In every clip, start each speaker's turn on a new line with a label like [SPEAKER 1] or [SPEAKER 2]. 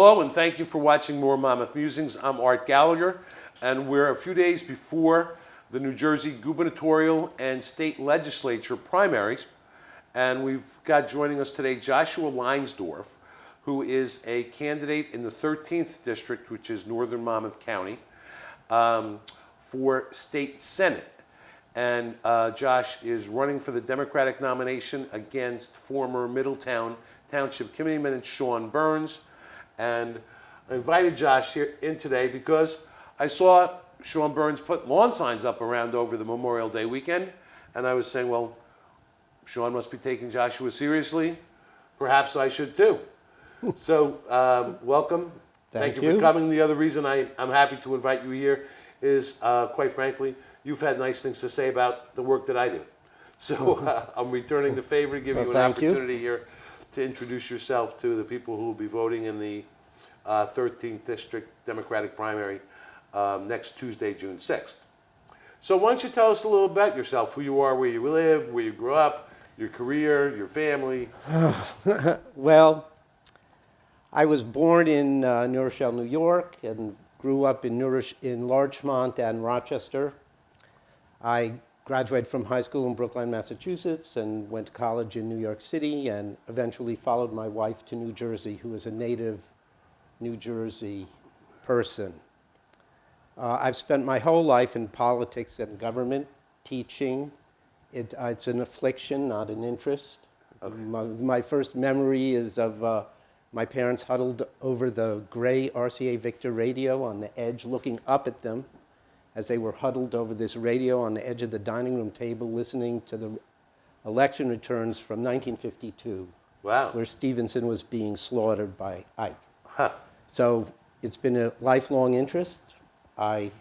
[SPEAKER 1] Hello, and thank you for watching more Monmouth Musings. I'm Art Gallagher, and we're a few days before the New Jersey gubernatorial and state legislature primaries, and we've got joining us today Joshua Leinsdorf, who is a candidate in the 13th district, which is northern Monmouth County, for state senate. And Josh is running for the Democratic nomination against former Middletown Township Committeeman Sean Burns. And I invited Josh here in today because I saw Sean Burns put lawn signs up around over the Memorial Day weekend, and I was saying, well, Sean must be taking Joshua seriously. Perhaps I should too. So welcome. Thank you for coming. The other reason I'm happy to invite you here is, quite frankly, you've had nice things to say about the work that I do. So I'm returning the favor to give you an opportunity here to introduce yourself to the people who will be voting in the 13th District Democratic primary next Tuesday, June 6th. So why don't you tell us a little about yourself, who you are, where you live, where you grew up, your career, your family.
[SPEAKER 2] Well, I was born in New Rochelle, New York, and grew up in Larchmont and Rochester. I graduated from high school in Brookline, Massachusetts, and went to college in New York City, and eventually followed my wife to New Jersey, who is a native New Jersey person. I've spent my whole life in politics and government, teaching. It's an affliction, not an interest. Okay. My first memory is of my parents huddled over the gray RCA Victor radio on the edge, looking up at them as they were huddled over this radio on the edge of the dining room table, listening to the election returns from 1952,
[SPEAKER 1] wow,
[SPEAKER 2] where Stevenson was being slaughtered by Ike.
[SPEAKER 1] Huh.
[SPEAKER 2] So it's been a lifelong interest. I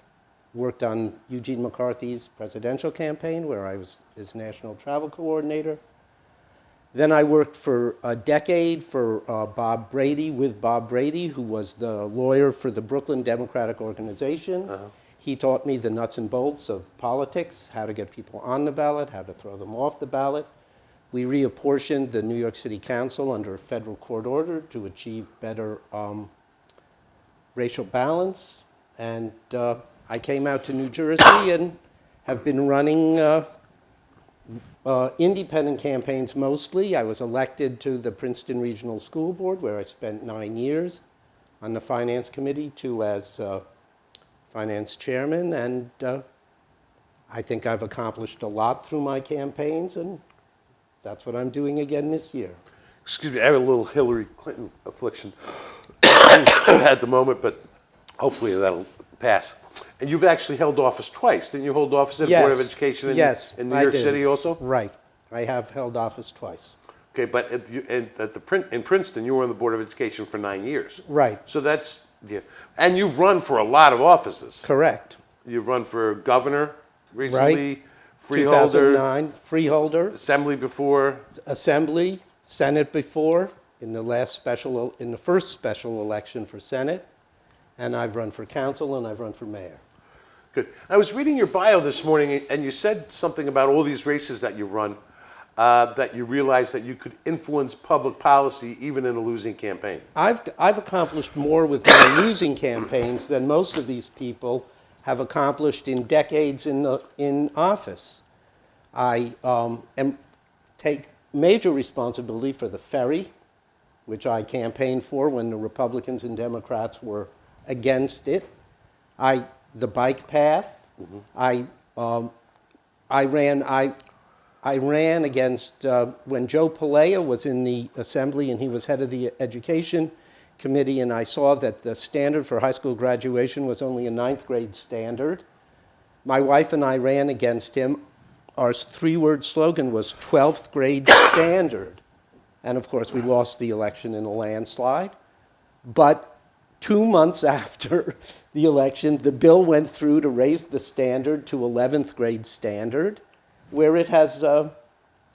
[SPEAKER 2] worked on Eugene McCarthy's presidential campaign, where I was his national travel coordinator. Then I worked for a decade for Bob Brady, who was the lawyer for the Brooklyn Democratic Organization. Uh-huh. He taught me the nuts and bolts of politics, how to get people on the ballot, how to throw them off the ballot. We reapportioned the New York City Council under a federal court order to achieve better racial balance. And I came out to New Jersey and have been running independent campaigns mostly. I was elected to the Princeton Regional School Board, where I spent 9 years on the finance committee, 2 as finance chairman, and I think I've accomplished a lot through my campaigns, and that's what I'm doing again this year.
[SPEAKER 1] Excuse me, I have a little Hillary Clinton affliction at the moment, but hopefully that'll pass. And you've actually held office twice. Didn't you hold office at the Board of Education in New York City also?
[SPEAKER 2] Right. I have held office twice.
[SPEAKER 1] Okay, but in Princeton, you were on the Board of Education for 9 years.
[SPEAKER 2] Right.
[SPEAKER 1] So that's, yeah. And you've run for a lot of offices.
[SPEAKER 2] Correct.
[SPEAKER 1] You've run for governor recently,
[SPEAKER 2] right.
[SPEAKER 1] freeholder.
[SPEAKER 2] 2009, freeholder.
[SPEAKER 1] Assembly before.
[SPEAKER 2] Assembly, Senate before, in the first special election for Senate. And I've run for council, and I've run for mayor.
[SPEAKER 1] Good. I was reading your bio this morning, and you said something about all these races that you've run, that you realized that you could influence public policy even in a losing campaign.
[SPEAKER 2] I've accomplished more with my losing campaigns than most of these people have accomplished in decades in office. I take major responsibility for the ferry, which I campaigned for when the Republicans and Democrats were against it. The bike path. Mm-hmm. I ran against when Joe Palea was in the assembly and he was head of the education committee, and I saw that the standard for high school graduation was only a 9th grade standard. My wife and I ran against him. Our 3-word slogan was 12th grade standard. And of course we lost the election in a landslide. But 2 months after the election, the bill went through to raise the standard to 11th grade standard, where it has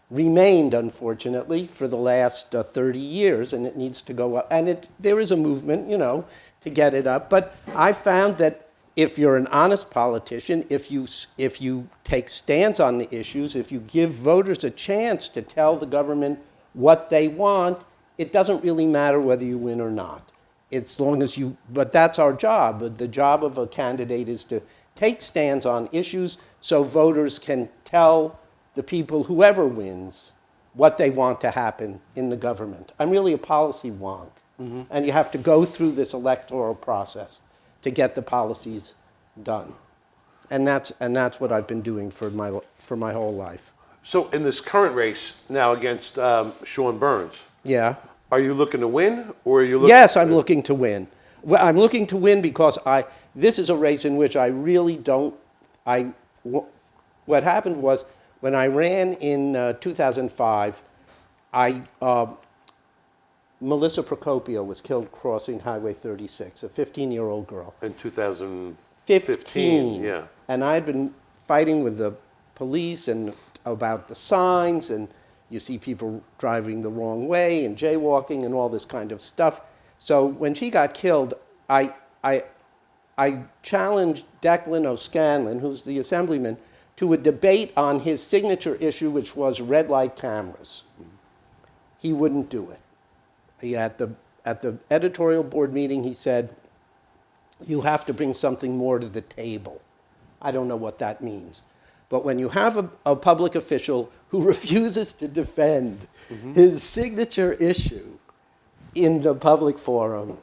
[SPEAKER 2] remained, unfortunately, for the last 30 years, and it needs to go up. And there is a movement, to get it up. But I found that if you're an honest politician, if you take stands on the issues, if you give voters a chance to tell the government what they want, it doesn't really matter whether you win or not. as long as you, but that's our job. The job of a candidate is to take stands on issues so voters can tell the people, whoever wins, what they want to happen in the government. I'm really a policy wonk. And you have to go through this electoral process to get the policies done. And that's what I've been doing for my whole life.
[SPEAKER 1] So in this current race now against Sean Burns,
[SPEAKER 2] Yeah.
[SPEAKER 1] are you looking to win, or are you looking?
[SPEAKER 2] Yes, I'm looking to win. Well, I'm looking to win because this is a race in which I really don't. What happened was when I ran in 2005, Melissa Procopio was killed crossing Highway 36, a 15-year-old girl.
[SPEAKER 1] In 2015,
[SPEAKER 2] 15.
[SPEAKER 1] yeah.
[SPEAKER 2] And I had been fighting with the police and about the signs, and you see people driving the wrong way and jaywalking and all this kind of stuff. So when she got killed, I challenged Declan O'Scanlan, who's the assemblyman, to a debate on his signature issue, which was red light cameras. He wouldn't do it. At the editorial board meeting, he said, "You have to bring something more to the table." I don't know what that means. But when you have a public official who refuses to defend his signature issue in the public forum,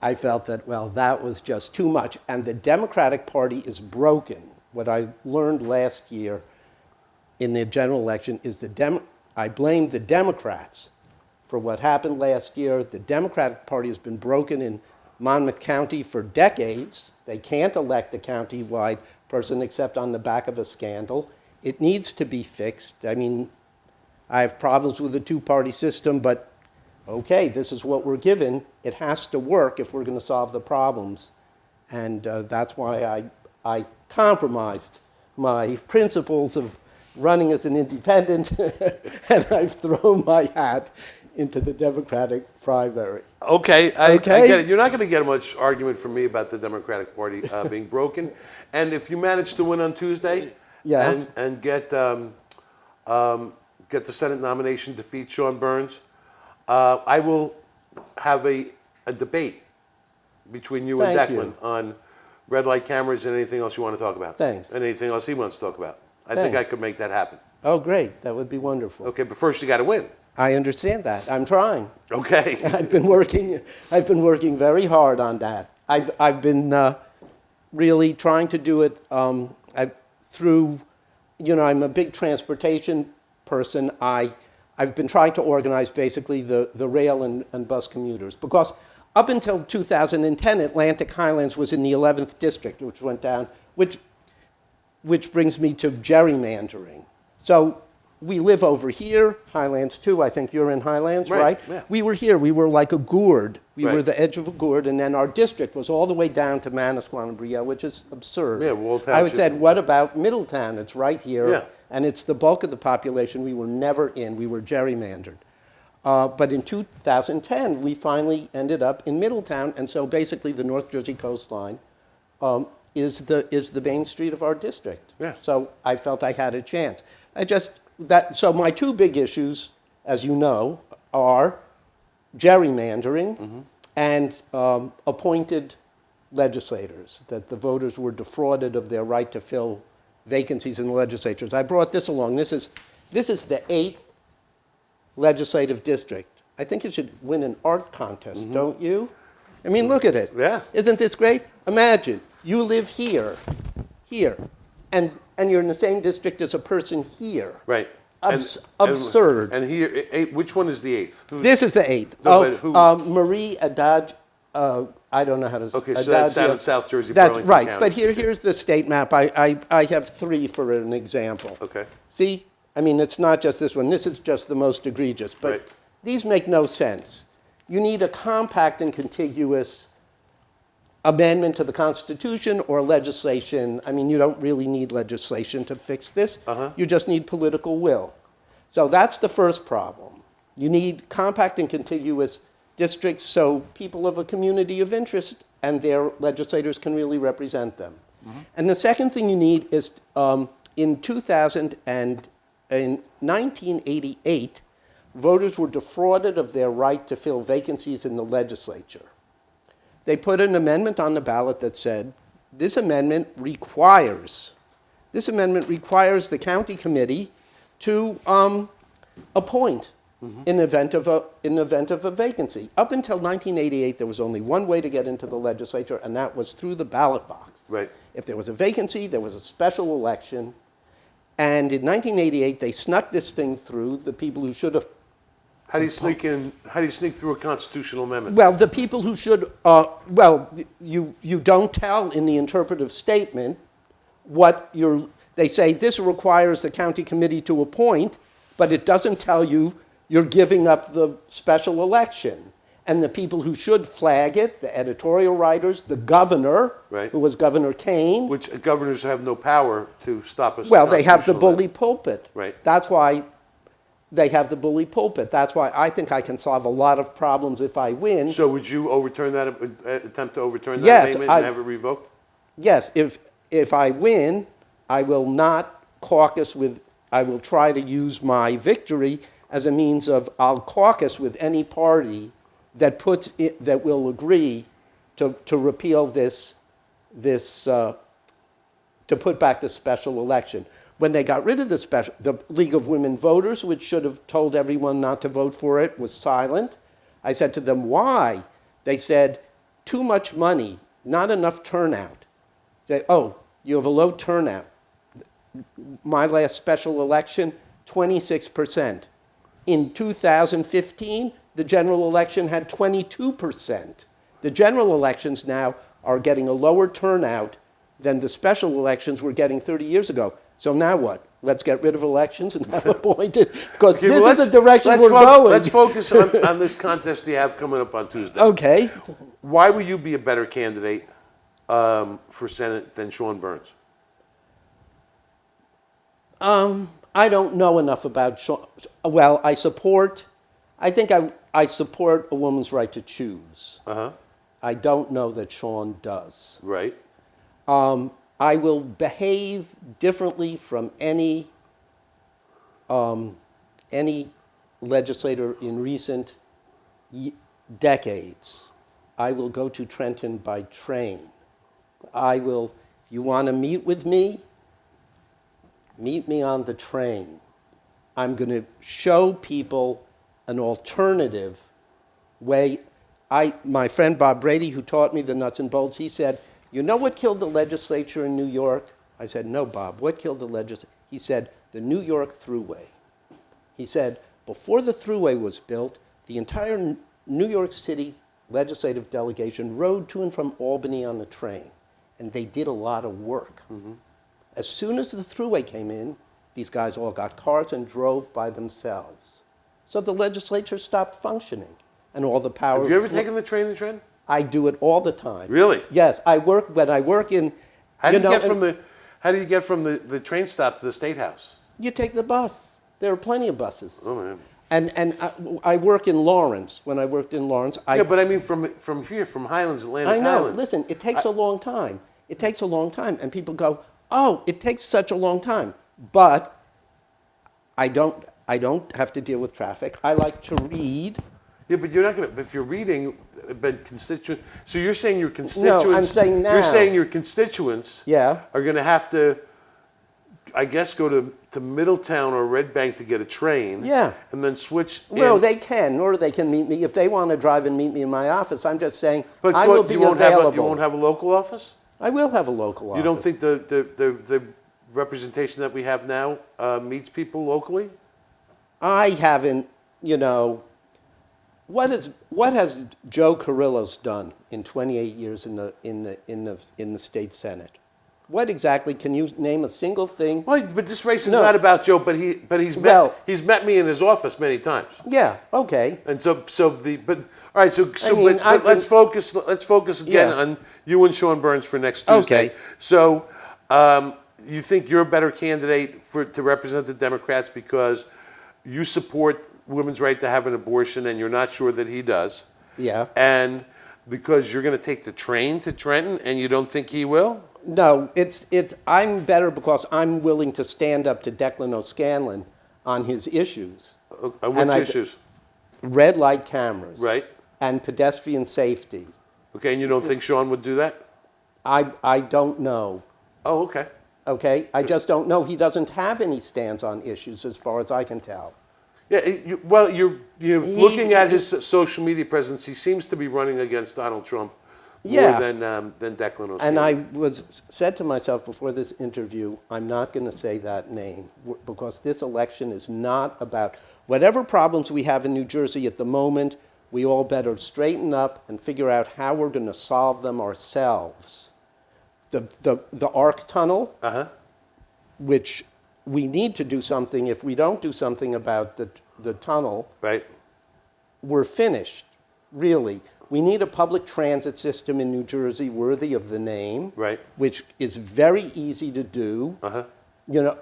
[SPEAKER 2] I felt that, well, that was just too much. And the Democratic Party is broken. What I learned last year in the general election is I blame the Democrats for what happened last year. The Democratic Party has been broken in Monmouth County for decades. They can't elect a county-wide person except on the back of a scandal. It needs to be fixed. I mean, I have problems with the two-party system, but okay, this is what we're given. It has to work if we're going to solve the problems. And that's why I compromised my principles of running as an independent, and I've thrown my hat into the Democratic primary.
[SPEAKER 1] Okay, I
[SPEAKER 2] Okay?
[SPEAKER 1] get it. You're not going to get much argument from me about the Democratic Party being broken. And if you manage to win on Tuesday,
[SPEAKER 2] Yeah.
[SPEAKER 1] and get the Senate nomination, defeat Sean Burns, I will have a debate between you and
[SPEAKER 2] Thank
[SPEAKER 1] Declan
[SPEAKER 2] you.
[SPEAKER 1] on red light cameras and anything else you want to talk about.
[SPEAKER 2] Thanks.
[SPEAKER 1] And anything else he wants to talk about. I think I
[SPEAKER 2] Thanks.
[SPEAKER 1] could make that happen.
[SPEAKER 2] Oh, great. That would be wonderful.
[SPEAKER 1] Okay, but first you got to win.
[SPEAKER 2] I understand that. I'm trying.
[SPEAKER 1] Okay.
[SPEAKER 2] I've been working very hard on that. I've been really trying to do it through, I'm a big transportation person. I've been trying to organize basically the rail and bus commuters, because up until 2010, Atlantic Highlands was in the 11th district, which went down, which brings me to gerrymandering. So we live over here, Highlands 2, I think you're in Highlands, right?
[SPEAKER 1] Yeah.
[SPEAKER 2] We were here, we were like a gourd. We
[SPEAKER 1] Right.
[SPEAKER 2] were the edge of a gourd, and then our district was all the way down to Manasquan and Brielle, which is absurd.
[SPEAKER 1] Yeah, Wall
[SPEAKER 2] I would
[SPEAKER 1] Township.
[SPEAKER 2] say, what about Middletown? It's right here,
[SPEAKER 1] Yeah.
[SPEAKER 2] and it's the bulk of the population we were never in. We were gerrymandered. But in 2010, we finally ended up in Middletown, and so basically the North Jersey coastline is the main street of our district.
[SPEAKER 1] Yeah.
[SPEAKER 2] So I felt I had a chance. So my two big issues, as you know, are gerrymandering and appointed legislators, that the voters were defrauded of their right to fill vacancies in the legislatures. I brought this along. This is the 8th legislative district. I think it should win an art contest, don't you? I mean, look at it.
[SPEAKER 1] Yeah.
[SPEAKER 2] Isn't this great? Imagine, you live here, and you're in the same district as a person here.
[SPEAKER 1] Right.
[SPEAKER 2] Absurd.
[SPEAKER 1] And here, which one is the 8th?
[SPEAKER 2] This is the 8th.
[SPEAKER 1] No, but who-
[SPEAKER 2] Marie Adad, I don't know how to say.
[SPEAKER 1] Okay, so that's down in South Jersey,
[SPEAKER 2] That's
[SPEAKER 1] Burlington
[SPEAKER 2] right.
[SPEAKER 1] County.
[SPEAKER 2] But here's the state map. I have 3 for an example.
[SPEAKER 1] Okay.
[SPEAKER 2] See, I mean, it's not just this one. This is just the most egregious. But
[SPEAKER 1] Right.
[SPEAKER 2] these make no sense. You need a compact and contiguous amendment to the Constitution or legislation. I mean, you don't really need legislation to fix this. You just need political will. So that's the first problem. You need compact and contiguous districts so people of a community of interest and their legislators can really represent them. And the second thing you need is in 1988, voters were defrauded of their right to fill vacancies in the legislature. they put an amendment on the ballot that said, this amendment requires the county committee to appoint in event of a vacancy. Up until 1988, there was only one way to get into the legislature, and that was through the ballot box.
[SPEAKER 1] Right.
[SPEAKER 2] If there was a vacancy, there was a special election. And in 1988, they snuck this thing through. The people who should have,
[SPEAKER 1] How do you sneak through a constitutional amendment?
[SPEAKER 2] well, the people who should, you don't tell in the interpretive statement what they say this requires the county committee to appoint, but it doesn't tell you you're giving up the special election. And the people who should flag it, the editorial writers, the governor,
[SPEAKER 1] Right.
[SPEAKER 2] who was Governor Kane.
[SPEAKER 1] Which governors have no power to stop us.
[SPEAKER 2] Well, they have the bully pulpit.
[SPEAKER 1] Right.
[SPEAKER 2] That's why they have the bully pulpit. That's why I think I can solve a lot of problems if I win.
[SPEAKER 1] So would you overturn that, attempt to overturn that
[SPEAKER 2] Yes,
[SPEAKER 1] amendment and have it revoked?
[SPEAKER 2] Yes, if I win, I will not caucus with, I will try to use my victory as a means of, I'll caucus with any party that that will agree to repeal to put back the special election. When they got rid of the League of Women Voters, which should have told everyone not to vote for it, was silent. I said to them, why? They said, too much money, not enough turnout. They, oh, you have a low turnout. My last special election, 26%. In 2015, the general election had 22%. The general elections now are getting a lower turnout than the special elections were getting 30 years ago. So now what? Let's get rid of elections and have appointed, because
[SPEAKER 1] Okay,
[SPEAKER 2] this is the direction we're going.
[SPEAKER 1] Let's focus on this contest you have coming up on Tuesday.
[SPEAKER 2] Okay.
[SPEAKER 1] Why would you be a better candidate for Senate than Sean Burns?
[SPEAKER 2] I don't know enough about Sean. Well, I support a woman's right to choose.
[SPEAKER 1] Uh-huh.
[SPEAKER 2] I don't know that Sean does.
[SPEAKER 1] Right.
[SPEAKER 2] I will behave differently from any legislator in recent decades. I will go to Trenton by train. If you want to meet with me, meet me on the train. I'm going to show people an alternative way. My friend Bob Brady, who taught me the nuts and bolts, he said, you know what killed the legislature in New York? I said, no, Bob, what killed the legislature? He said, the New York Thruway. He said, before the Thruway was built, the entire New York City legislative delegation rode to and from Albany on the train, and they did a lot of work. Mm-hmm. As soon as the Thruway came in, these guys all got cars and drove by themselves. So the legislature stopped functioning, and all the power...
[SPEAKER 1] Have you ever taken the train to Trenton?
[SPEAKER 2] I do it all the time.
[SPEAKER 1] Really?
[SPEAKER 2] Yes, when I work in...
[SPEAKER 1] How do you get from the train stop to the State House?
[SPEAKER 2] You take the bus. There are plenty of buses.
[SPEAKER 1] Oh, man.
[SPEAKER 2] And I work in Lawrence. When I worked in Lawrence,
[SPEAKER 1] Yeah, but I mean from here, from Highlands, Atlantic
[SPEAKER 2] I know.
[SPEAKER 1] Highlands.
[SPEAKER 2] Listen, it takes a long time. It takes a long time, and people go, "Oh, it takes such a long time." But I don't have to deal with traffic. I like to read.
[SPEAKER 1] Yeah, but you're not going to. If you're reading, but constituent. So you're saying your constituents.
[SPEAKER 2] No, I'm saying now.
[SPEAKER 1] You're saying your constituents.
[SPEAKER 2] Yeah.
[SPEAKER 1] Are going to have to, I guess, go to Middletown or Red Bank to get a train.
[SPEAKER 2] Yeah.
[SPEAKER 1] And then switch.
[SPEAKER 2] Well, they can, or they can meet me if they want to drive and meet me in my office. I'm just saying I will be available.
[SPEAKER 1] You won't have a local office?
[SPEAKER 2] I will have a local office.
[SPEAKER 1] You don't think the representation that we have now meets people locally?
[SPEAKER 2] I haven't, what has Joe Carrillo's done in 28 years in the state senate? What exactly, can you name a single thing?
[SPEAKER 1] Well, but this race is not about Joe, but he's met me in his office many times.
[SPEAKER 2] Yeah, okay.
[SPEAKER 1] And let's focus again on you and Sean Burns for next Tuesday.
[SPEAKER 2] Okay.
[SPEAKER 1] So you think you're a better candidate to represent the Democrats because you support women's right to have an abortion and you're not sure that he does.
[SPEAKER 2] Yeah.
[SPEAKER 1] And because you're going to take the train to Trenton and you don't think he will?
[SPEAKER 2] No, I'm better because I'm willing to stand up to Declan O'Scanlan on his issues.
[SPEAKER 1] On which issues?
[SPEAKER 2] Red light cameras.
[SPEAKER 1] Right.
[SPEAKER 2] And pedestrian safety.
[SPEAKER 1] Okay, and you don't think Sean would do that?
[SPEAKER 2] I don't know.
[SPEAKER 1] Oh, okay.
[SPEAKER 2] Okay, I just don't know. He doesn't have any stance on issues, as far as I can tell.
[SPEAKER 1] Yeah, well, you're looking at his social media presence. He seems to be running against Donald Trump more
[SPEAKER 2] Yeah.
[SPEAKER 1] than Declan O'Scanlan.
[SPEAKER 2] And I said to myself before this interview, I'm not going to say that name because this election is not about whatever problems we have in New Jersey at the moment. We all better straighten up and figure out how we're going to solve them ourselves. The ARC tunnel, which we need to do something. If we don't do something about the tunnel,
[SPEAKER 1] Right.
[SPEAKER 2] we're finished, really. We need a public transit system in New Jersey worthy of the name,
[SPEAKER 1] Right.
[SPEAKER 2] which is very easy to do. You know,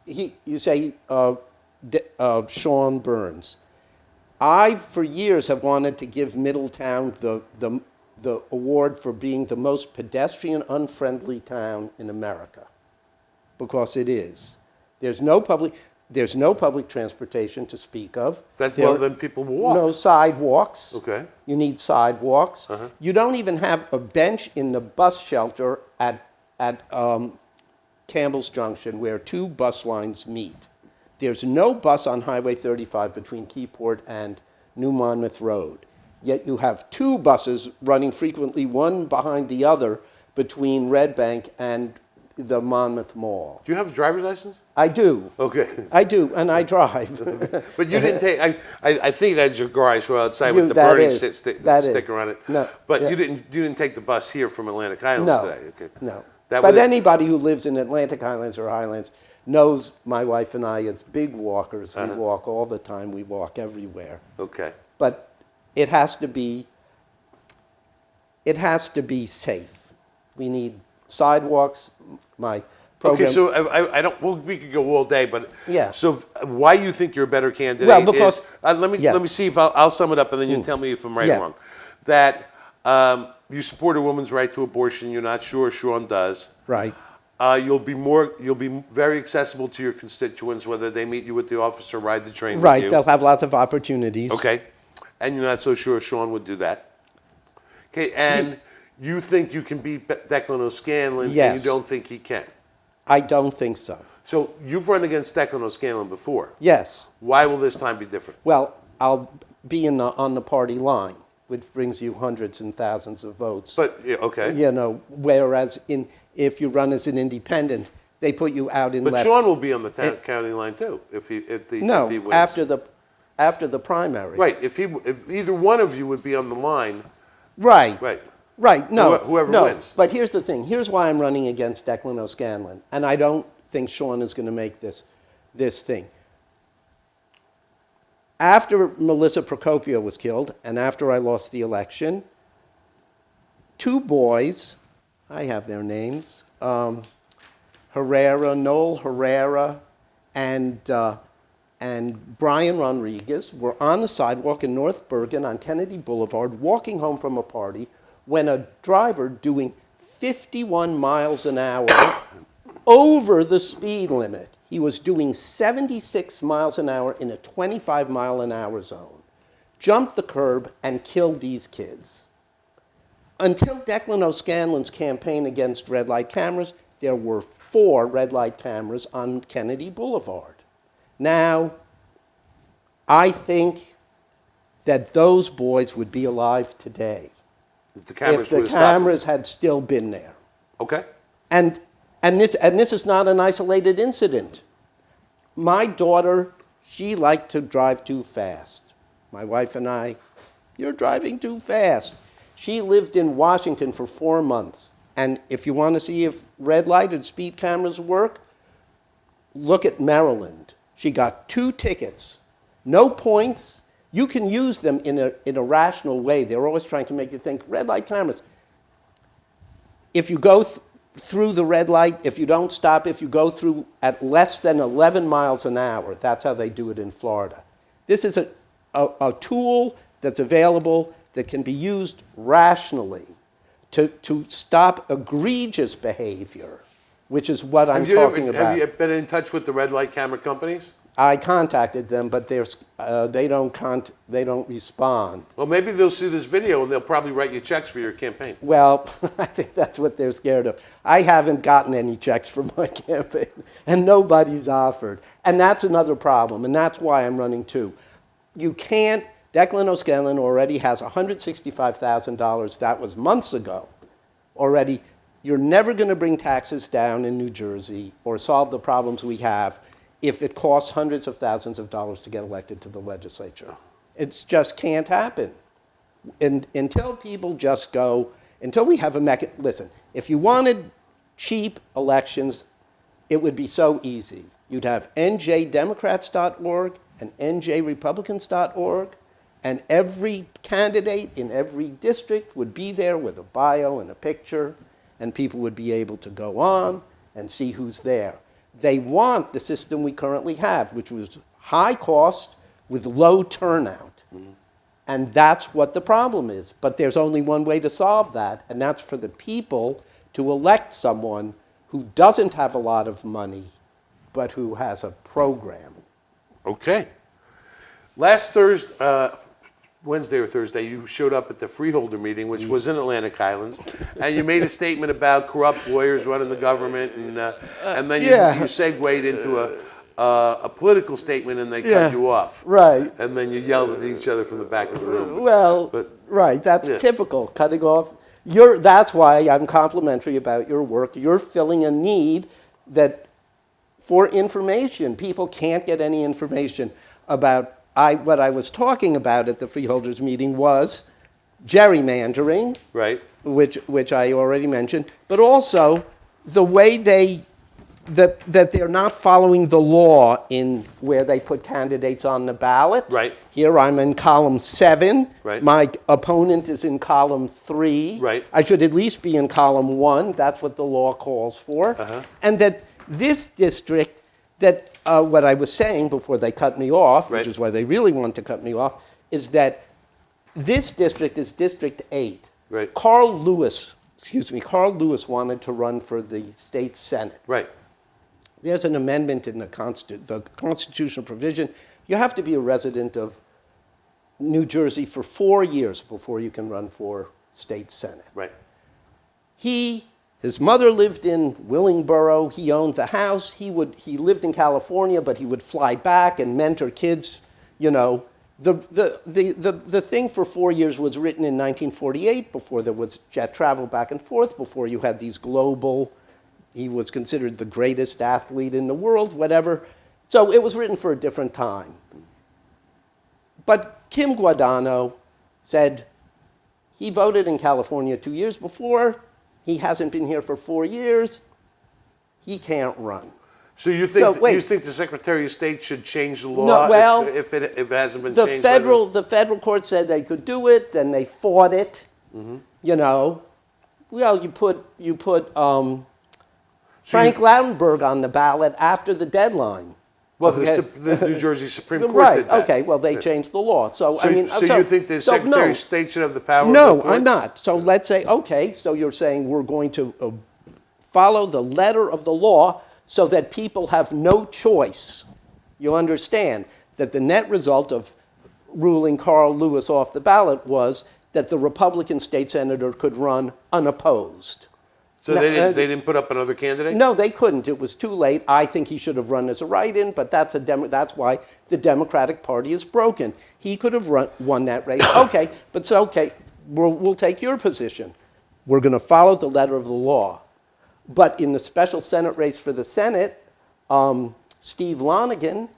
[SPEAKER 2] you say Sean Burns. I, for years, have wanted to give Middletown the award for being the most pedestrian-unfriendly town in America, because it is. There's no public transportation to speak of.
[SPEAKER 1] Well, then people will walk.
[SPEAKER 2] No sidewalks.
[SPEAKER 1] Okay.
[SPEAKER 2] You need sidewalks. You don't even have a bench in the bus shelter at Campbell's Junction where two bus lines meet. There's no bus on Highway 35 between Keyport and New Monmouth Road. Yet you have two buses running frequently, one behind the other, between Red Bank and the Monmouth Mall.
[SPEAKER 1] Do you have a driver's license?
[SPEAKER 2] I do.
[SPEAKER 1] Okay.
[SPEAKER 2] I do, and I drive.
[SPEAKER 1] But you didn't take. I think that's your garage door outside with the Bernie sticker on it.
[SPEAKER 2] No,
[SPEAKER 1] But
[SPEAKER 2] yeah.
[SPEAKER 1] you didn't take the bus here from Atlantic Highlands
[SPEAKER 2] No,
[SPEAKER 1] today. Okay.
[SPEAKER 2] no.
[SPEAKER 1] That
[SPEAKER 2] But
[SPEAKER 1] was it.
[SPEAKER 2] anybody who lives in Atlantic Highlands or Highlands knows my wife and I as big walkers. We walk all the time. We walk everywhere.
[SPEAKER 1] Okay.
[SPEAKER 2] But it has to be safe. We need sidewalks. My program.
[SPEAKER 1] Okay, so I don't. Well, we could go all day, but
[SPEAKER 2] Yeah.
[SPEAKER 1] So why you think you're a better candidate?
[SPEAKER 2] Well, because-
[SPEAKER 1] is, let me
[SPEAKER 2] yeah.
[SPEAKER 1] see if I'll sum it up, and then you tell me if I'm right
[SPEAKER 2] Yeah.
[SPEAKER 1] or wrong. That you support a woman's right to abortion. You're not sure Sean does.
[SPEAKER 2] Right.
[SPEAKER 1] You'll be very accessible to your constituents, whether they meet you at the office or ride the train with
[SPEAKER 2] Right.
[SPEAKER 1] you.
[SPEAKER 2] They'll have lots of opportunities.
[SPEAKER 1] Okay, and you're not so sure Sean would do that. Okay, and you think you can beat Declan O'Scanlan, and
[SPEAKER 2] Yes.
[SPEAKER 1] you don't think he can.
[SPEAKER 2] I don't think so.
[SPEAKER 1] So you've run against Declan O'Scanlan before.
[SPEAKER 2] Yes.
[SPEAKER 1] Why will this time be different?
[SPEAKER 2] Well, I'll be on the party line, which brings you hundreds and thousands of votes.
[SPEAKER 1] But yeah, okay.
[SPEAKER 2] You know, whereas if you run as an independent, they put you out in
[SPEAKER 1] But
[SPEAKER 2] left.
[SPEAKER 1] Sean will be on the county line too if he wins.
[SPEAKER 2] after the primary.
[SPEAKER 1] Right. If either one of you would be on the line.
[SPEAKER 2] Right.
[SPEAKER 1] Right.
[SPEAKER 2] Right. No.
[SPEAKER 1] Whoever
[SPEAKER 2] no.
[SPEAKER 1] wins.
[SPEAKER 2] But here's the thing. Here's why I'm running against Declan O'Scanlan, and I don't think Sean is going to make this thing. After Melissa Procopio was killed, and after I lost the election, two boys, I have their names, Noel Herrera, and Brian Rodriguez were on the sidewalk in North Bergen on Kennedy Boulevard walking home from a party when a driver doing 51 miles an hour over the speed limit. He was doing 76 miles an hour in a 25 mile an hour zone, jumped the curb and killed these kids. Until Declan O'Scanlan's campaign against red light cameras, there were 4 red light cameras on Kennedy Boulevard. Now, I think that those boys would be alive today
[SPEAKER 1] If the cameras
[SPEAKER 2] if the
[SPEAKER 1] would have stopped them.
[SPEAKER 2] cameras had still been there.
[SPEAKER 1] Okay.
[SPEAKER 2] And this is not an isolated incident. My daughter, she liked to drive too fast. My wife and I, you're driving too fast. She lived in Washington for 4 months. And if you want to see if red light and speed cameras work, look at Maryland. She got 2 tickets, no points. You can use them in a rational way. They're always trying to make you think, red light cameras. If you go through the red light, if you don't stop, if you go through at less than 11 miles an hour, that's how they do it in Florida. This is a tool that's available that can be used rationally to stop egregious behavior, which is what I'm talking about.
[SPEAKER 1] Have you been in touch with the red light camera companies?
[SPEAKER 2] I contacted them, but they don't respond.
[SPEAKER 1] Well, maybe they'll see this video and they'll probably write you checks for your campaign.
[SPEAKER 2] Well, I think that's what they're scared of. I haven't gotten any checks for my campaign, and nobody's offered. And that's another problem, and that's why I'm running too. You can't, Declan O'Scanlan already has $165,000. That was months ago already. You're never going to bring taxes down in New Jersey or solve the problems we have if it costs hundreds of thousands of dollars to get elected to the legislature. It just can't happen. And until people just go, until we have a listen, if you wanted cheap elections, it would be so easy. You'd have njdemocrats.org and njrepublicans.org, and every candidate in every district would be there with a bio and a picture, and people would be able to go on and see who's there. They want the system we currently have, which was high cost with low turnout. Mm-hmm. And that's what the problem is. But there's only one way to solve that, and that's for the people to elect someone who doesn't have a lot of money, but who has a program.
[SPEAKER 1] Okay. Last Thursday, Wednesday or Thursday, you showed up at the Freeholder meeting, which was in Atlantic Highlands, and you made a statement about corrupt lawyers running the government, and then you segued into a political statement, and they cut you off.
[SPEAKER 2] Right.
[SPEAKER 1] And then you yelled at each other from the back of the room.
[SPEAKER 2] Right. That's typical, cutting off. That's why I'm complimentary about your work. You're filling a need for information. People can't get any information about. What I was talking about at the Freeholders meeting was gerrymandering,
[SPEAKER 1] right?
[SPEAKER 2] Which I already mentioned, but also the way that they're not following the law in where they put candidates on the ballot.
[SPEAKER 1] Right.
[SPEAKER 2] Here I'm in column 7.
[SPEAKER 1] Right.
[SPEAKER 2] My opponent is in column 3.
[SPEAKER 1] Right.
[SPEAKER 2] I should at least be in column 1. That's what the law calls for.
[SPEAKER 1] Uh-huh.
[SPEAKER 2] And that this district. What I was saying before they cut me off,
[SPEAKER 1] right.
[SPEAKER 2] which is why they really want to cut me off, is that this district is District 8.
[SPEAKER 1] Right.
[SPEAKER 2] Carl Lewis wanted to run for the state senate.
[SPEAKER 1] Right.
[SPEAKER 2] There's an amendment in the constitutional provision. You have to be a resident of New Jersey for 4 years before you can run for state senate.
[SPEAKER 1] Right.
[SPEAKER 2] His mother lived in Willingboro. He owned the house. He lived in California, but he would fly back and mentor kids. You know, the thing for 4 years was written in 1948, before there was jet travel back and forth, before you had these global. He was considered the greatest athlete in the world, whatever. So it was written for a different time. But Kim Guadagno said he voted in California 2 years before. He hasn't been here for 4 years. He can't run.
[SPEAKER 1] So you think the Secretary of State should change the law?
[SPEAKER 2] No, well,
[SPEAKER 1] if it hasn't been
[SPEAKER 2] the
[SPEAKER 1] changed?
[SPEAKER 2] The federal court said they could do it. Then they fought it. Mm-hmm. You know, well, you put Frank Lautenberg on the ballot after the deadline.
[SPEAKER 1] Well, the New Jersey Supreme Court
[SPEAKER 2] right.
[SPEAKER 1] did that.
[SPEAKER 2] Okay. Well, they changed the law. So I mean,
[SPEAKER 1] you think the Secretary of State should have the power?
[SPEAKER 2] No, I'm not. So let's say, okay. So you're saying we're going to follow the letter of the law, so that people have no choice. You understand that the net result of ruling Carl Lewis off the ballot was that the Republican state senator could run unopposed.
[SPEAKER 1] So they didn't put up another candidate?
[SPEAKER 2] No, they couldn't. It was too late. I think he should have run as a write-in, but that's why the Democratic Party is broken. He could have won that race. Okay, but so okay, we'll take your position. We're going to follow the letter of the law. But in the special Senate race for the Senate, Steve Lonegan,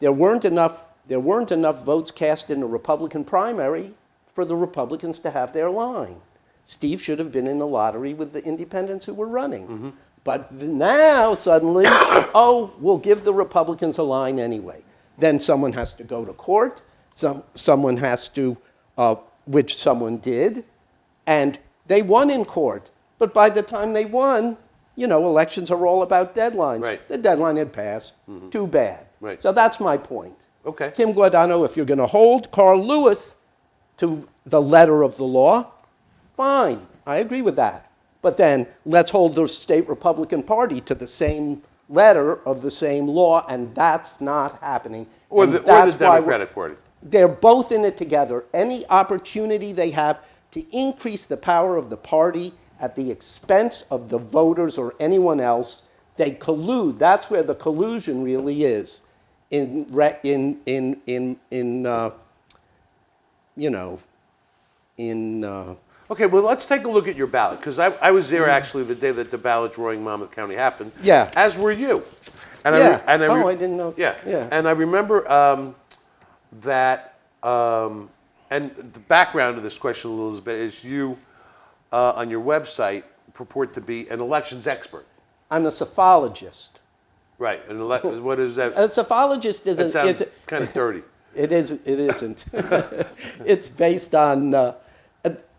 [SPEAKER 2] there weren't enough votes cast in the Republican primary for the Republicans to have their line. Steve should have been in the lottery with the independents who were running. Mm-hmm. But now, suddenly, we'll give the Republicans a line anyway. Then someone has to go to court. Someone has to, which someone did. And they won in court. But by the time they won, you know, elections are all about deadlines.
[SPEAKER 1] Right.
[SPEAKER 2] The deadline had passed. Mm-hmm. Too bad.
[SPEAKER 1] Right.
[SPEAKER 2] So that's my point.
[SPEAKER 1] Okay.
[SPEAKER 2] Kim Guadagno, if you're going to hold Carl Lewis to the letter of the law, fine. I agree with that. But then let's hold the state Republican Party to the same letter of the same law, and that's not happening.
[SPEAKER 1] Or
[SPEAKER 2] And
[SPEAKER 1] the
[SPEAKER 2] that's why
[SPEAKER 1] Democratic Party.
[SPEAKER 2] they're both in it together. Any opportunity they have to increase the power of the party at the expense of the voters or anyone else, they collude. That's where the collusion really is.
[SPEAKER 1] Okay, well, let's take a look at your ballot, because I was there actually the day that the ballot drawing in Monmouth County happened.
[SPEAKER 2] Yeah.
[SPEAKER 1] As were you.
[SPEAKER 2] Yeah. I didn't know.
[SPEAKER 1] Yeah.
[SPEAKER 2] Yeah.
[SPEAKER 1] And I remember that, and the background of this question, Elizabeth, is you, on your website, purport to be an elections expert.
[SPEAKER 2] I'm a psephologist.
[SPEAKER 1] Right. What is that?
[SPEAKER 2] A psephologist
[SPEAKER 1] That sounds kind of dirty.
[SPEAKER 2] It isn't. It's based on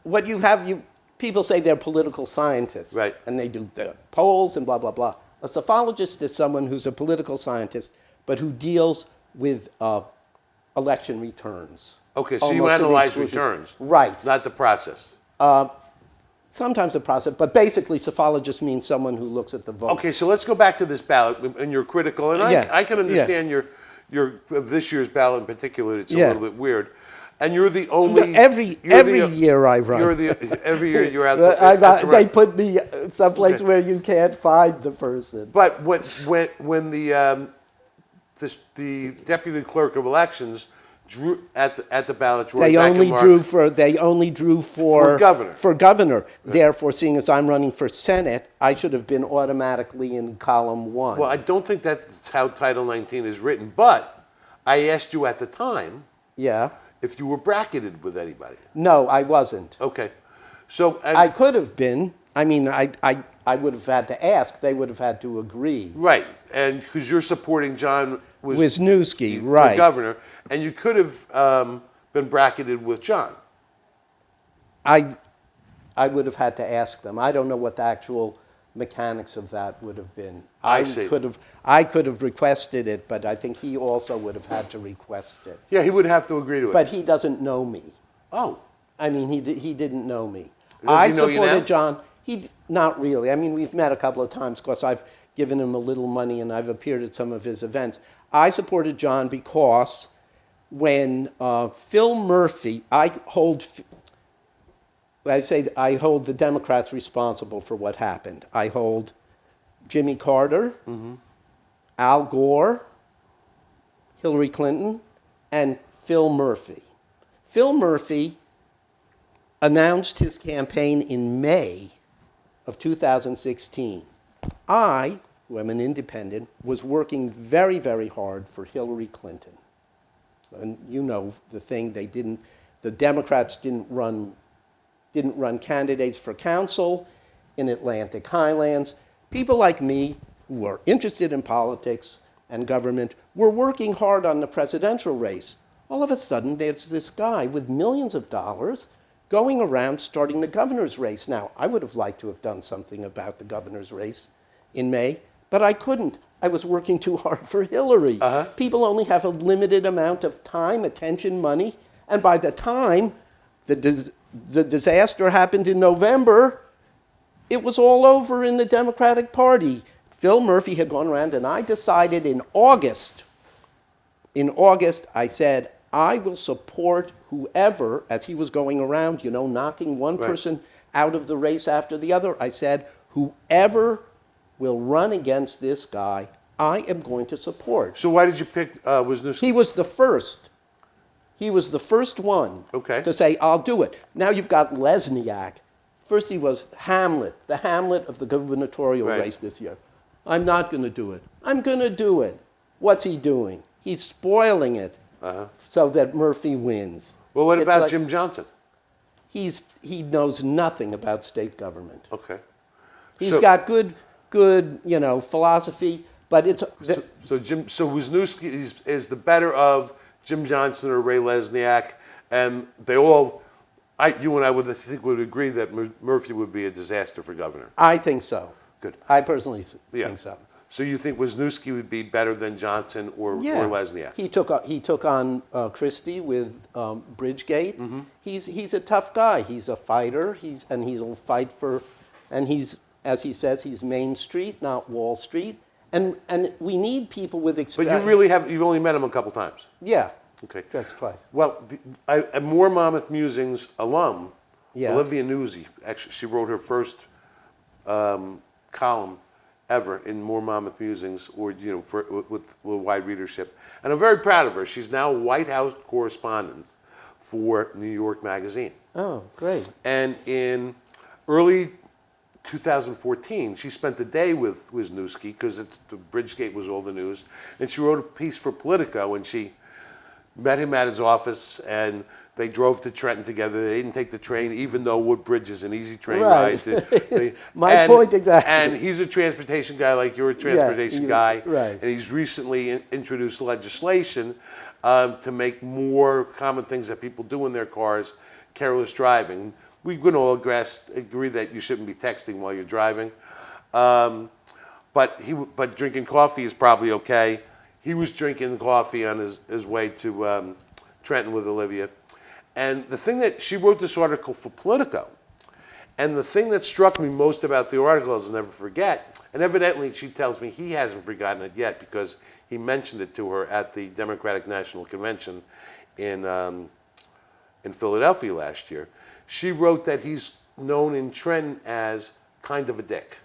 [SPEAKER 2] what you have. People say they're political scientists,
[SPEAKER 1] Right.
[SPEAKER 2] and they do the polls and blah blah blah. A psephologist is someone who's a political scientist, but who deals with election returns.
[SPEAKER 1] Okay, so you
[SPEAKER 2] Almost
[SPEAKER 1] analyze
[SPEAKER 2] exclusively.
[SPEAKER 1] returns.
[SPEAKER 2] Right.
[SPEAKER 1] Not the process.
[SPEAKER 2] Sometimes the process, but basically, psephologist means someone who looks at the vote.
[SPEAKER 1] Okay, so let's go back to this ballot, and you're critical, and
[SPEAKER 2] Yeah.
[SPEAKER 1] I can
[SPEAKER 2] Yeah.
[SPEAKER 1] understand your of this year's ballot in particular. It's a
[SPEAKER 2] Yeah.
[SPEAKER 1] little bit weird, and you're the only
[SPEAKER 2] Every year I run.
[SPEAKER 1] Every year you're out.
[SPEAKER 2] They put me someplace
[SPEAKER 1] Okay.
[SPEAKER 2] where you can't find the person.
[SPEAKER 1] But when the deputy clerk of elections drew at the ballot drawing,
[SPEAKER 2] They
[SPEAKER 1] back in
[SPEAKER 2] only drew
[SPEAKER 1] For governor.
[SPEAKER 2] For governor. Therefore, seeing as I'm running for Senate, I should have been automatically in column 1.
[SPEAKER 1] Well, I don't think that's how Title 19 is written, but I asked you at the time
[SPEAKER 2] Yeah.
[SPEAKER 1] if you were bracketed with anybody.
[SPEAKER 2] No, I wasn't.
[SPEAKER 1] Okay. So
[SPEAKER 2] I could have been. I mean, I would have had to ask. They would have had to agree.
[SPEAKER 1] right, and because you're supporting John
[SPEAKER 2] Wisniewski,
[SPEAKER 1] for
[SPEAKER 2] right.
[SPEAKER 1] governor, and you could have been bracketed with John.
[SPEAKER 2] I would have had to ask them. I don't know what the actual mechanics of that would have been.
[SPEAKER 1] I see.
[SPEAKER 2] I could have requested it, but I think he also would have had to request it.
[SPEAKER 1] Yeah, he would have to agree to it.
[SPEAKER 2] But he doesn't know me.
[SPEAKER 1] Oh,
[SPEAKER 2] I mean, he didn't know me.
[SPEAKER 1] Does he know you now?
[SPEAKER 2] supported John. Not really. I mean, we've met a couple of times because I've given him a little money and I've appeared at some of his events. I supported John because when Phil Murphy, I hold the Democrats responsible for what happened. I hold Jimmy Carter, Al Gore, Hillary Clinton, and Phil Murphy. Phil Murphy announced his campaign in May of 2016. I, who am an independent, was working very, very hard for Hillary Clinton. And you know the thing, the Democrats didn't run candidates for council in Atlantic Highlands. People like me who were interested in politics and government were working hard on the presidential race. All of a sudden, there's this guy with millions of dollars going around starting the governor's race. Now, I would have liked to have done something about the governor's race in May, but I couldn't. I was working too hard for Hillary. People only have a limited amount of time, attention, money, and by the time the disaster happened in November, it was all over in the Democratic Party. Phil Murphy had gone around, and I decided in August, I said, I will support whoever, as he was going around, knocking one person out of the race after the other. I said, whoever will run against this guy, I am going to support.
[SPEAKER 1] so why did you pick Wisniewski?
[SPEAKER 2] He was the first. He was the first one to say, I'll do it. Now you've got Lesniak. First he was Hamlet, the Hamlet of the gubernatorial race this year. I'm not going to do it. I'm going to do it. What's he doing? He's spoiling it so that Murphy wins.
[SPEAKER 1] Well, what about Jim Johnson?
[SPEAKER 2] He knows nothing about state government.
[SPEAKER 1] Okay.
[SPEAKER 2] He's got good philosophy, but it's...
[SPEAKER 1] So Wisniewski is the better of Jim Johnson or Ray Lesniak, and they all, you and I would agree that Murphy would be a disaster for governor.
[SPEAKER 2] I think so.
[SPEAKER 1] Good.
[SPEAKER 2] I personally think so.
[SPEAKER 1] So you think Wisniewski would be better than Johnson or Lesniak?
[SPEAKER 2] He took on Christie with Bridgegate. He's a tough guy. He's a fighter. He'll fight for, and as he says, he's Main Street, not Wall Street. And we need people with
[SPEAKER 1] But
[SPEAKER 2] experience.
[SPEAKER 1] you've only met him a couple times.
[SPEAKER 2] Yeah,
[SPEAKER 1] Okay.
[SPEAKER 2] just twice.
[SPEAKER 1] Well, a More Monmouth Musings alum,
[SPEAKER 2] Yeah.
[SPEAKER 1] Olivia Newsy, actually, she wrote her first column ever in More Monmouth Musings, or with wide readership, and I'm very proud of her. She's now a White House correspondent for New York Magazine,
[SPEAKER 2] Oh, great.
[SPEAKER 1] and in early 2014, she spent the day with Wisniewski because the Bridgegate was all the news, and she wrote a piece for Politico, and she met him at his office, and they drove to Trenton together. They didn't take the train, even though Woodbridge is an easy train
[SPEAKER 2] Right.
[SPEAKER 1] ride.
[SPEAKER 2] My point exactly.
[SPEAKER 1] And he's a transportation guy like you're a transportation guy.
[SPEAKER 2] right.
[SPEAKER 1] And he's recently introduced legislation to make more common things that people do in their cars, careless driving. We can all agree that you shouldn't be texting while you're driving. But drinking coffee is probably okay. He was drinking coffee on his way to Trenton with Olivia. And the thing that she wrote this article for Politico, and the thing that struck me most about the article is I'll never forget, and evidently she tells me he hasn't forgotten it yet because he mentioned it to her at the Democratic National Convention in Philadelphia last year. She wrote that he's known in Trenton as kind of a dick.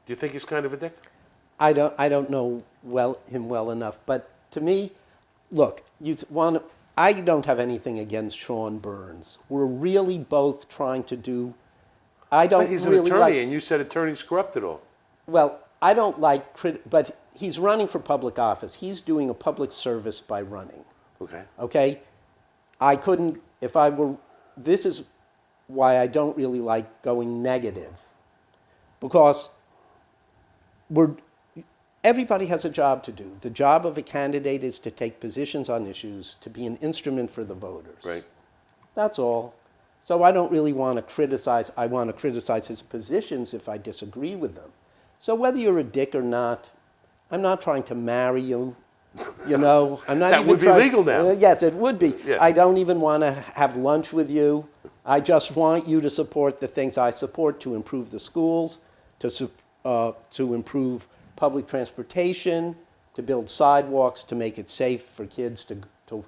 [SPEAKER 1] Do you think he's kind of a dick?
[SPEAKER 2] I don't know him well enough, but to me, look, I don't have anything against Sean Burns. We're really both trying to do. I don't.
[SPEAKER 1] But he's
[SPEAKER 2] really
[SPEAKER 1] an attorney,
[SPEAKER 2] like,
[SPEAKER 1] and you said attorneys corrupt it all.
[SPEAKER 2] Well, I don't like, but he's running for public office. He's doing a public service by running.
[SPEAKER 1] Okay.
[SPEAKER 2] Okay, I couldn't if I were. This is why I don't really like going negative, because everybody has a job to do. The job of a candidate is to take positions on issues, to be an instrument for the voters.
[SPEAKER 1] Right.
[SPEAKER 2] That's all. So I don't really want to criticize. I want to criticize his positions if I disagree with them. So whether you're a dick or not, I'm not trying to marry you. I'm not
[SPEAKER 1] That
[SPEAKER 2] even
[SPEAKER 1] would be legal now.
[SPEAKER 2] Yes, it would be.
[SPEAKER 1] Yeah.
[SPEAKER 2] I don't even want to have lunch with you. I just want you to support the things I support to improve the schools, to improve public transportation, to build sidewalks, to make it safe for kids to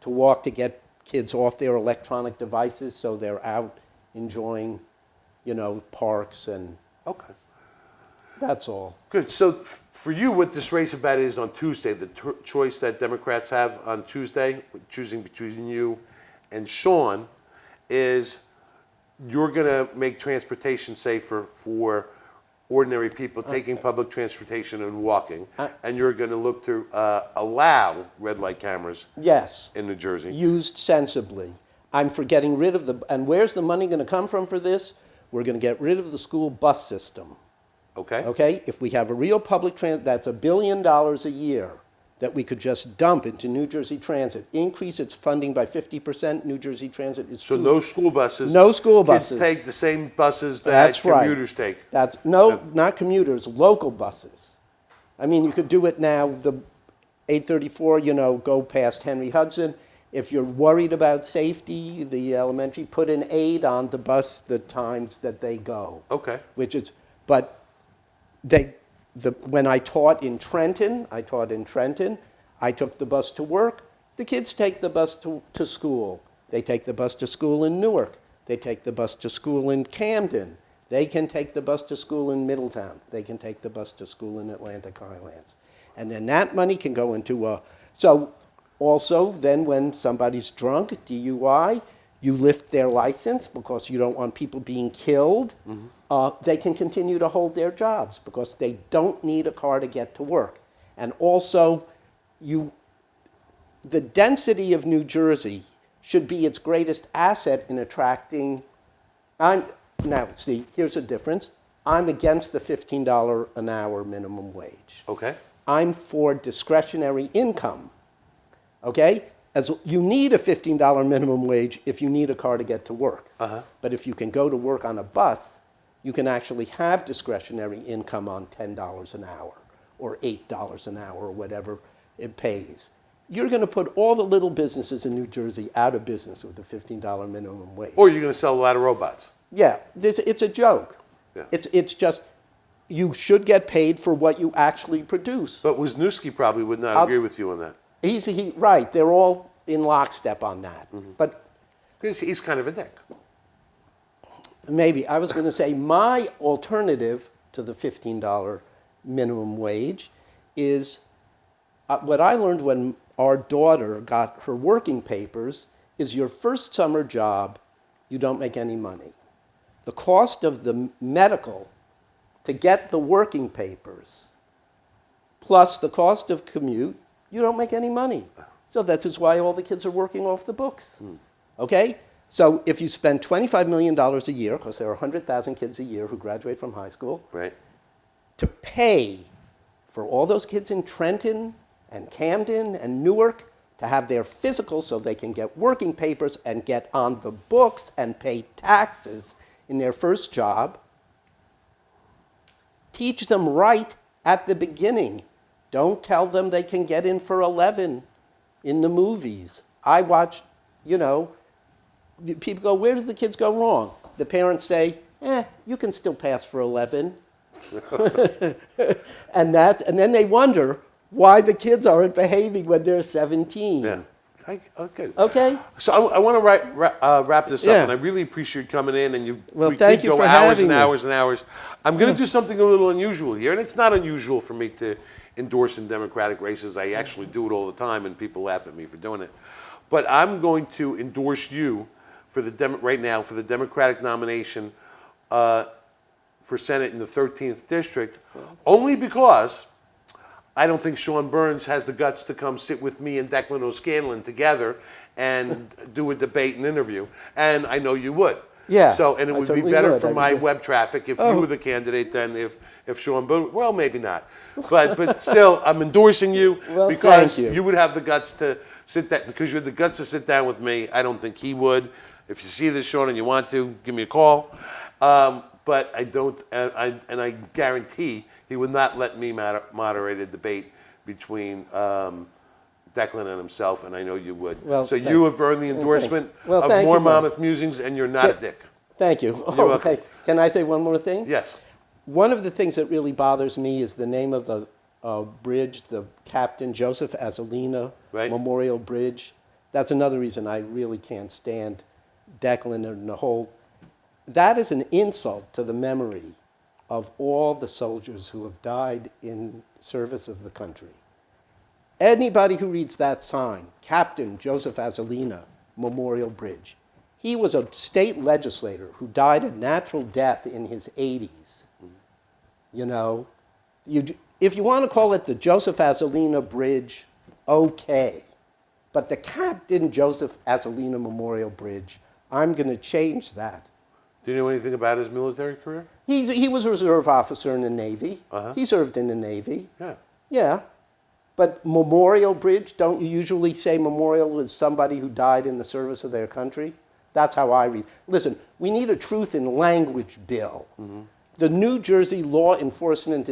[SPEAKER 2] walk, to get kids off their electronic devices so they're out enjoying, parks, and
[SPEAKER 1] Okay.
[SPEAKER 2] that's all.
[SPEAKER 1] Good. So for you, what this race about is on Tuesday, the choice that Democrats have on Tuesday, choosing between you and Sean, is you're going to make transportation safer for ordinary people taking public transportation and walking, and you're going to look to allow red light cameras
[SPEAKER 2] Yes.
[SPEAKER 1] in New Jersey.
[SPEAKER 2] Used sensibly. I'm for getting rid of and where's the money going to come from for this? We're going to get rid of the school bus system.
[SPEAKER 1] Okay?
[SPEAKER 2] Okay? If we have a real public that's $1 billion a year that we could just dump into New Jersey Transit, increase its funding by 50%. New Jersey Transit is
[SPEAKER 1] So no school buses.
[SPEAKER 2] No school buses.
[SPEAKER 1] Kids take the same buses that
[SPEAKER 2] That's right.
[SPEAKER 1] commuters take.
[SPEAKER 2] Not commuters, local buses. I mean, you could do it now. The 834, go past Henry Hudson. If you're worried about safety, the elementary, put an aid on the bus the times that they go.
[SPEAKER 1] Okay.
[SPEAKER 2] When I taught in Trenton, I took the bus to work. The kids take the bus to school. They take the bus to school in Newark. They take the bus to school in Camden. They can take the bus to school in Middletown. They can take the bus to school in Atlantic Highlands. And then that money can go into so also then when somebody's drunk, DUI, you lift their license because you don't want people being killed. They can continue to hold their jobs because they don't need a car to get to work. And also, the density of New Jersey should be its greatest asset in attracting. Now, see, here's a difference. I'm against the $15 an hour minimum wage.
[SPEAKER 1] Okay.
[SPEAKER 2] I'm for discretionary income. Okay? As you need a $15 minimum wage if you need a car to get to work. But if you can go to work on a bus, you can actually have discretionary income on $10 an hour or $8 an hour or whatever it pays. You're going to put all the little businesses in New Jersey out of business with a $15 minimum wage.
[SPEAKER 1] Or you're going to sell a lot of robots.
[SPEAKER 2] Yeah, it's a joke.
[SPEAKER 1] Yeah.
[SPEAKER 2] It's just, you should get paid for what you actually produce.
[SPEAKER 1] But Wisniewski probably would not agree with you on that.
[SPEAKER 2] Right, they're all in lockstep on that. But
[SPEAKER 1] Because he's kind of a dick.
[SPEAKER 2] maybe, I was going to say, my alternative to the $15 minimum wage is what I learned when our daughter got her working papers is your first summer job, you don't make any money. The cost of the medical to get the working papers, plus the cost of commute, you don't make any money. So this is why all the kids are working off the books. Okay? So if you spend $25 million a year, because there are 100,000 kids a year who graduate from high school,
[SPEAKER 1] Right.
[SPEAKER 2] to pay for all those kids in Trenton and Camden and Newark to have their physical so they can get working papers and get on the books and pay taxes in their first job, teach them right at the beginning. Don't tell them they can get in for 11 in the movies. I watch, people go, where did the kids go wrong? The parents say, you can still pass for 11. and then they wonder why the kids aren't behaving when they're 17.
[SPEAKER 1] Yeah. Okay.
[SPEAKER 2] Okay?
[SPEAKER 1] So I want to wrap this up,
[SPEAKER 2] Yeah.
[SPEAKER 1] and I really appreciate you coming in, and we
[SPEAKER 2] thank
[SPEAKER 1] could
[SPEAKER 2] you
[SPEAKER 1] go
[SPEAKER 2] for
[SPEAKER 1] hours
[SPEAKER 2] having
[SPEAKER 1] and
[SPEAKER 2] me.
[SPEAKER 1] hours and hours. I'm going to do something a little unusual here, and it's not unusual for me to endorse in Democratic races. I actually do it all the time, and people laugh at me for doing it. But I'm going to endorse you for right now for the Democratic nomination for Senate in the 13th District, only because I don't think Sean Burns has the guts to come sit with me and Declan O'Scanlan together and do a debate and interview. And I know you would.
[SPEAKER 2] Yeah,
[SPEAKER 1] So, and it
[SPEAKER 2] I
[SPEAKER 1] would be
[SPEAKER 2] certainly
[SPEAKER 1] better
[SPEAKER 2] would.
[SPEAKER 1] for
[SPEAKER 2] I
[SPEAKER 1] my
[SPEAKER 2] would.
[SPEAKER 1] web traffic if you were the candidate than if Sean Burns, well, maybe not. But still, I'm endorsing you
[SPEAKER 2] Well,
[SPEAKER 1] because
[SPEAKER 2] thank you.
[SPEAKER 1] would have the guts to sit down, because you had the guts to sit down with me. I don't think he would. If you see this, Sean, and you want to, give me a call. But I don't, and I guarantee he would not let me moderate a debate between Declan and himself, and I know you would.
[SPEAKER 2] Well,
[SPEAKER 1] so you have earned the endorsement
[SPEAKER 2] Well,
[SPEAKER 1] of
[SPEAKER 2] thank
[SPEAKER 1] More
[SPEAKER 2] you, Bob.
[SPEAKER 1] Monmouth Musings, and you're not a dick.
[SPEAKER 2] Thank you.
[SPEAKER 1] You're welcome.
[SPEAKER 2] Okay. Can I say one more thing?
[SPEAKER 1] Yes.
[SPEAKER 2] One of the things that really bothers me is the name of the bridge, the Captain Joseph Azolina
[SPEAKER 1] Right.
[SPEAKER 2] Memorial Bridge. That's another reason I really can't stand Declan and the whole. That is an insult to the memory of all the soldiers who have died in service of the country. Anybody who reads that sign, Captain Joseph Azolina Memorial Bridge, he was a state legislator who died a natural death in his 80s. If you want to call it the Joseph Azolina Bridge, okay. But the Captain Joseph Azolina Memorial Bridge, I'm going to change that.
[SPEAKER 1] Do you know anything about his military career?
[SPEAKER 2] He was a reserve officer in the Navy.
[SPEAKER 1] Uh-huh.
[SPEAKER 2] He served in the Navy.
[SPEAKER 1] Yeah.
[SPEAKER 2] Yeah. But Memorial Bridge, don't you usually say memorial is somebody who died in the service of their country? That's how I read. Listen, we need a truth in language bill. Mm-hmm. The New Jersey Law Enforcement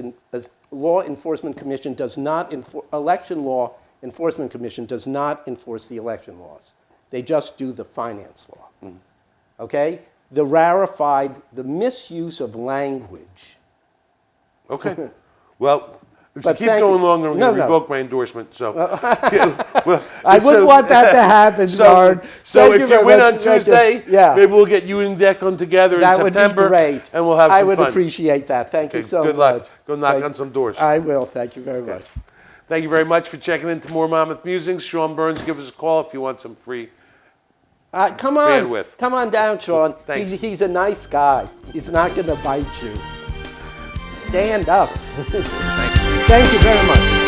[SPEAKER 2] Commission does not Election Law Enforcement Commission does not enforce the election laws. They just do the finance law. Mm-hmm. Okay? The misuse of language.
[SPEAKER 1] Okay. Well, if
[SPEAKER 2] But
[SPEAKER 1] you keep going longer, I'm going to revoke my endorsement. So,
[SPEAKER 2] I wouldn't want that to happen, Bard.
[SPEAKER 1] So
[SPEAKER 2] Thank
[SPEAKER 1] if
[SPEAKER 2] very
[SPEAKER 1] you win
[SPEAKER 2] much.
[SPEAKER 1] on Tuesday,
[SPEAKER 2] Yeah.
[SPEAKER 1] maybe we'll get you and Declan together
[SPEAKER 2] That
[SPEAKER 1] in
[SPEAKER 2] would
[SPEAKER 1] September,
[SPEAKER 2] be great.
[SPEAKER 1] and we'll have some
[SPEAKER 2] I would
[SPEAKER 1] fun.
[SPEAKER 2] appreciate that. Thank you
[SPEAKER 1] Okay,
[SPEAKER 2] so
[SPEAKER 1] good
[SPEAKER 2] much.
[SPEAKER 1] luck. Go knock on some doors.
[SPEAKER 2] I will. Thank you very much.
[SPEAKER 1] Thank you very much for checking into More Monmouth Musings. Sean Burns, give us a call if you want some free.
[SPEAKER 2] Come on.
[SPEAKER 1] Bandwidth.
[SPEAKER 2] Come on down, Sean.
[SPEAKER 1] Thanks.
[SPEAKER 2] He's a nice guy. He's not going to bite you. Stand up.
[SPEAKER 1] Thanks.
[SPEAKER 2] Thank you very much.